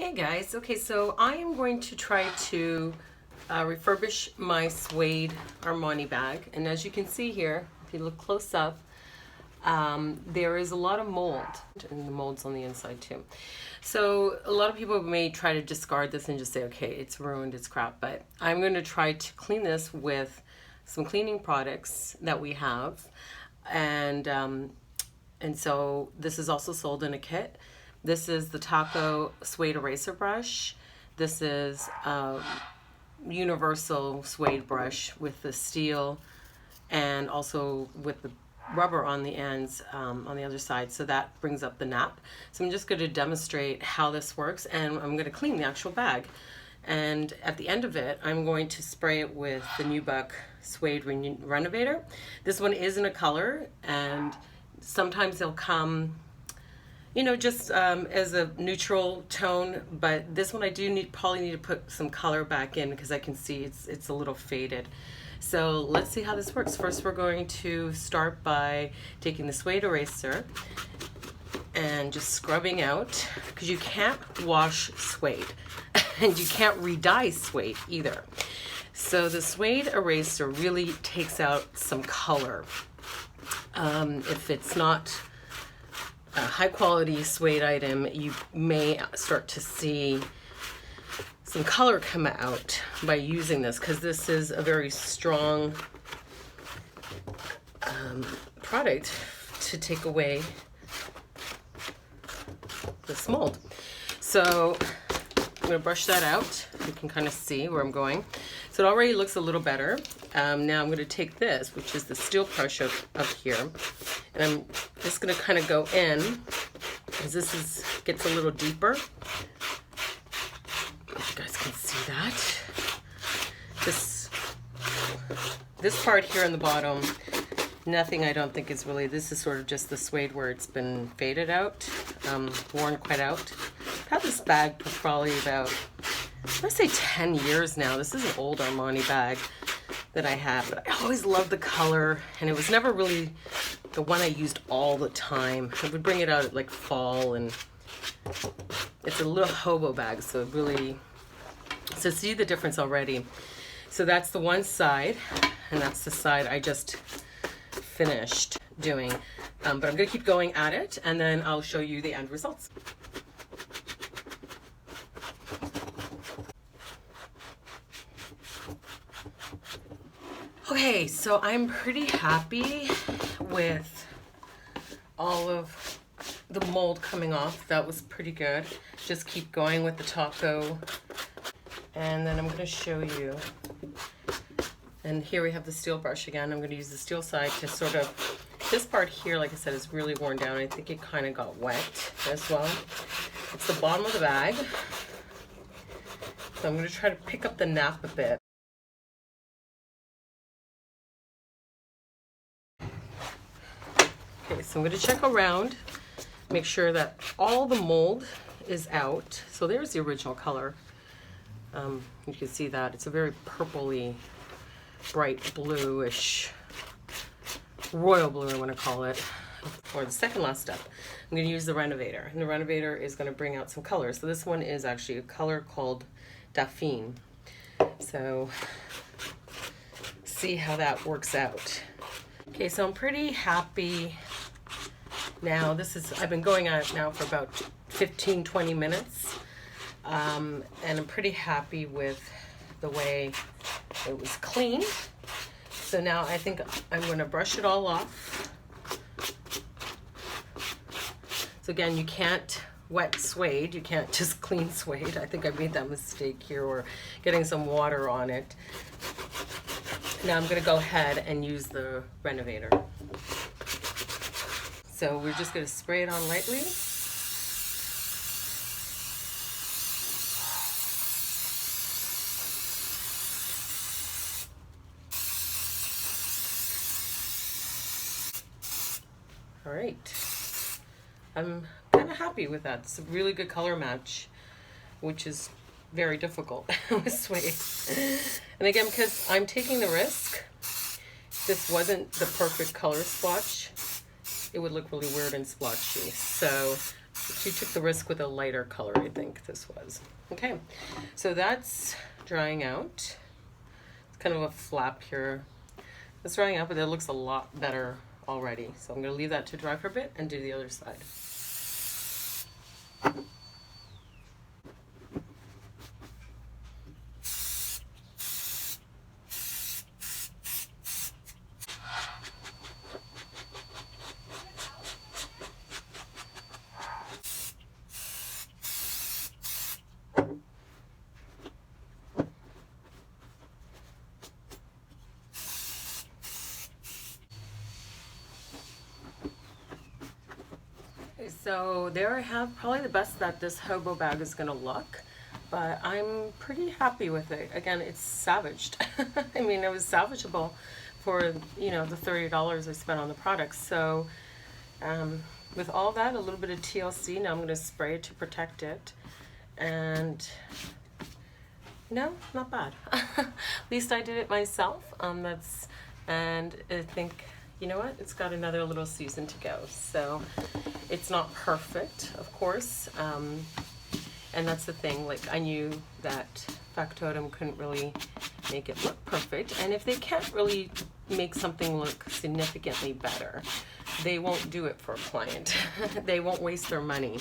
Hey guys, okay, so I am going to try to refurbish my suede Armani bag, and as you can see here, if you look close up, there is a lot of mold, and the mold's on the inside too. So a lot of people may try to discard this and just say, okay, it's ruined, it's crap, but I'm going to try to clean this with some cleaning products that we have, and so this is also sold in a kit. This is the Taco Suede Eraser Brush. This is a universal suede brush with the steel and also with the rubber on the ends on the other side, so that brings up the nap. So I'm just going to demonstrate how this works, and I'm going to clean the actual bag. And at the end of it, I'm going to spray it with the Nubuck Suede Renovator. This one is in a color, and sometimes they'll come, you know, just as a neutral tone, but this one I do probably need to put some color back in because I can see it's a little faded. So let's see how this works. First, we're going to start by taking the suede eraser and just scrubbing out, because you can't wash suede and you can't re-dye suede either. So the suede eraser really takes out some color. If it's not a high quality suede item, you may start to see some color come out by using this, because this is a very strong product to take away this mold. So I'm going to brush that out. You can kind of see where I'm going. So it already looks a little better. Now I'm going to take this, which is the steel brush up here, and I'm just going to kind of go in, because this gets a little deeper. If you guys can see that. This part here on the bottom, nothing, I don't think is really, this is sort of just the suede where it's been faded out, worn quite out. I've had this bag for probably about, let's say 10 years now. This is an old Armani bag that I had, but I always loved the color, and it was never really the one I used all the time. I would bring it out at like fall, and it's a little hobo bag, so really, so see the difference already. So that's the one side, and that's the side I just finished doing. But I'm gonna keep going at it, and then I'll show you the end results. Okay, so I'm pretty happy with all of the mold coming off. That was pretty good. Just keep going with the taco. And then I'm going to show you. And here we have the steel brush again. I'm going to use the steel side to sort of, this part here, like I said, is really worn down. I think it kind of got wet as well. It's the bottom of the bag. So I'm going to try to pick up the nap a bit. Okay, so I'm going to check around, make sure that all the mold is out. So there's the original color. You can see that. It's a very purpley, bright bluish, royal blue I want to call it. For the second last step, I'm going to use the Renovator. And the Renovator is going to bring out some colors. So this one is actually a color called Dauphine. So see how that works out. Okay, so I'm pretty happy now. I've been going on it now for about 15-20 minutes, and I'm pretty happy with the way it was cleaned. So now I think I'm going to brush it all off. So again, you can't wet suede, you can't just clean suede. I think I made that mistake here, or getting some water on it. Now I'm going to go ahead and use the Renovator. So we're just going to spray it on lightly. All right. I'm kind of happy with that. It's a really good color match, which is very difficult with suede. And again, because I'm taking the risk, this wasn't the perfect color splotch, it would look really weird and splotchy. So She took the risk with a lighter color, I think this was. Okay, so that's drying out. It's kind of a flap here. It's drying out, but it looks a lot better already. So I'm gonna leave that to dry for a bit and do the other side. So there I have probably the best that this hobo bag is gonna look, but I'm pretty happy with it. Again, it's salvaged. I mean, it was salvageable for, you know, the $30 I spent on the products. So with all that, a little bit of TLC, now I'm gonna spray it to protect it. And no, not bad. At least I did it myself. And I think, you know what, it's got another little season to go. So it's not perfect, of course, and that's the thing. Like, I knew that Factotum couldn't really make it look perfect, and if they can't really make something look significantly better, they won't do it for a client. They won't waste their money,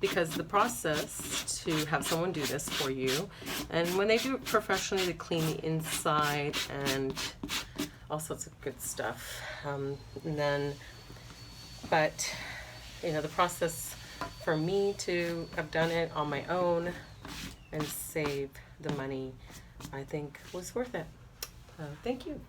because the process to have someone do this for you, and when they do it professionally, they clean the inside and all sorts of good stuff, and then, but you know, the process for me to have done it on my own and save the money, I think was worth it. Thank you.